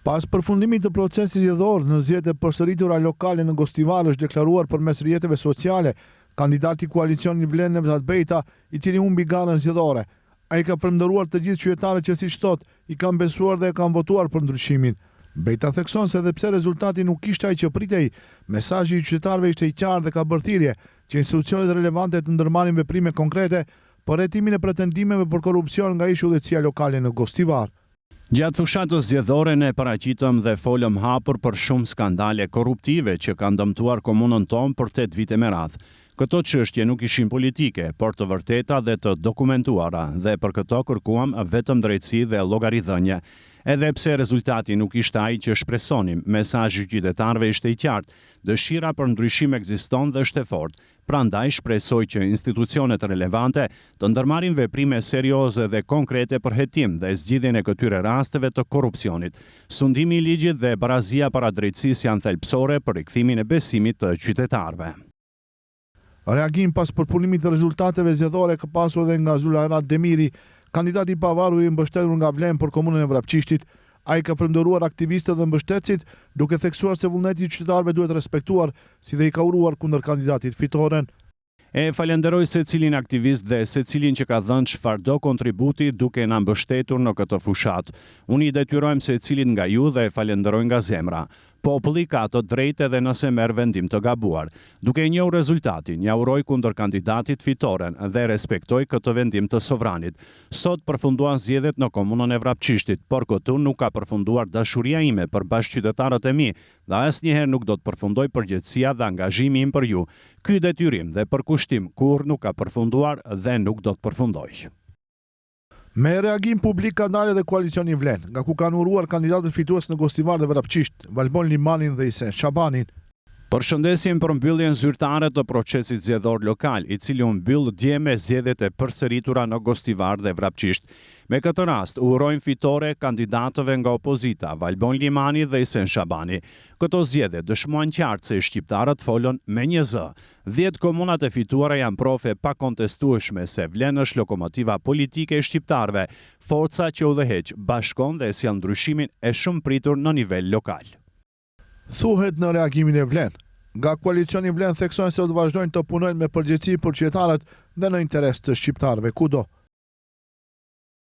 Pas përfundimit të procesit zgjedhor në zgjedhjet e përsëritura lokale në Gostivar është deklaruar përmes rrjeteve sociale kandidati i koalicionit Vlen Nevzat Bejta, i cili humbi garën zgjedhore. Ai ka përmbëruar të gjithë qytetarët që siç thotë i kanë besuar dhe kanë votuar për ndryshimin. Bejta thekson se edhe pse rezultati nuk ishte ai që pritej, mesazhi i qytetarëve ishte i qartë dhe ka bërë thirrje që institucionet relevante të ndërmarrin veprime konkrete për hetimin e pretendimeve për korrupsion nga ish udhëheqësia lokale në Gostivar. Gjatë fushatës zgjedhore ne paraqitëm dhe folëm hapur për shumë skandale korruptive që kanë dëmtuar komunën tonë për 8 vite me radhë. Këto çështje nuk ishin politike, por të vërteta dhe të dokumentuara, dhe për këto kërkuam vetëm drejtësi dhe llogaridhënie. Edhe pse rezultati nuk ishte ai që shpresonim, mesazhi i qytetarëve ishte i qartë, dëshira për ndryshim ekziston dhe është e fortë. Prandaj shpresoj që institucionet relevante të ndërmarrin veprime serioze dhe konkrete për hetim dhe zgjidhjen e këtyre rasteve të korrupsionit. Sundimi i ligjit dhe barazia para drejtësisë janë thelbësore për rikthimin e besimit të qytetarëve. Reagim pas përpunimit të rezultateve zgjedhore ka pasur edhe nga Zula Erat Demiri, kandidati i pavarur i mbështetur nga Vlen për komunën e Vrapçishtit. Ai ka përmbëruar aktivistët dhe mbështetësit, duke theksuar se vullneti i qytetarëve duhet respektuar, si dhe i ka uruar kundër kandidatit fitoren. E falenderoj secilin aktivist dhe secilin që ka dhënë çfarëdo kontributi duke na mbështetur në këtë fushat. Unë i detyrojmë secilin nga ju dhe e falenderoj nga zemra. Populli ka të drejtë edhe nëse merr vendim të gabuar. Duke njohur rezultatin, ja uroj kundër kandidatit fitoren dhe respektoj këtë vendim të sovranit. Sot përfunduan zgjedhjet në komunën e Vrapçishtit, por këtu nuk ka përfunduar dashuria ime për bashkëqytetarët e mi dhe asnjëherë nuk do të përfundoj përgjegjësia dhe angazhimi im për ju. Ky detyrim dhe përkushtim kurrë nuk ka përfunduar dhe nuk do të përfundoj. Me reagim publik ka dalë edhe koalicioni Vlen, nga ku kanë uruar kandidatët fitues në Gostivar dhe Vrapçisht, Valbon Limanin dhe Isen Shabanin. Përshëndesjem për mbylljen zyrtare të procesit zgjedhor lokal, i cili u mbyll dje me zgjedhjet e përsëritura në Gostivar dhe Vrapçisht. Me këtë rast, urojmë fitore kandidatëve nga opozita, Valbon Limani dhe Isen Shabani. Këto zgjedhje dëshmojnë qartë se shqiptarët folën me një zë. 10 komunat e fituara janë profe pa kontestueshme se Vlen është lokomotiva politike e shqiptarëve, forca që udhëheq, bashkon dhe sjell ndryshimin e shumë pritur në nivel lokal. Thuhet në reagimin e Vlen. Nga koalicioni Vlen theksojnë se do të vazhdojnë të punojnë me përgjegjësi për qytetarët dhe në interes të shqiptarëve kudo.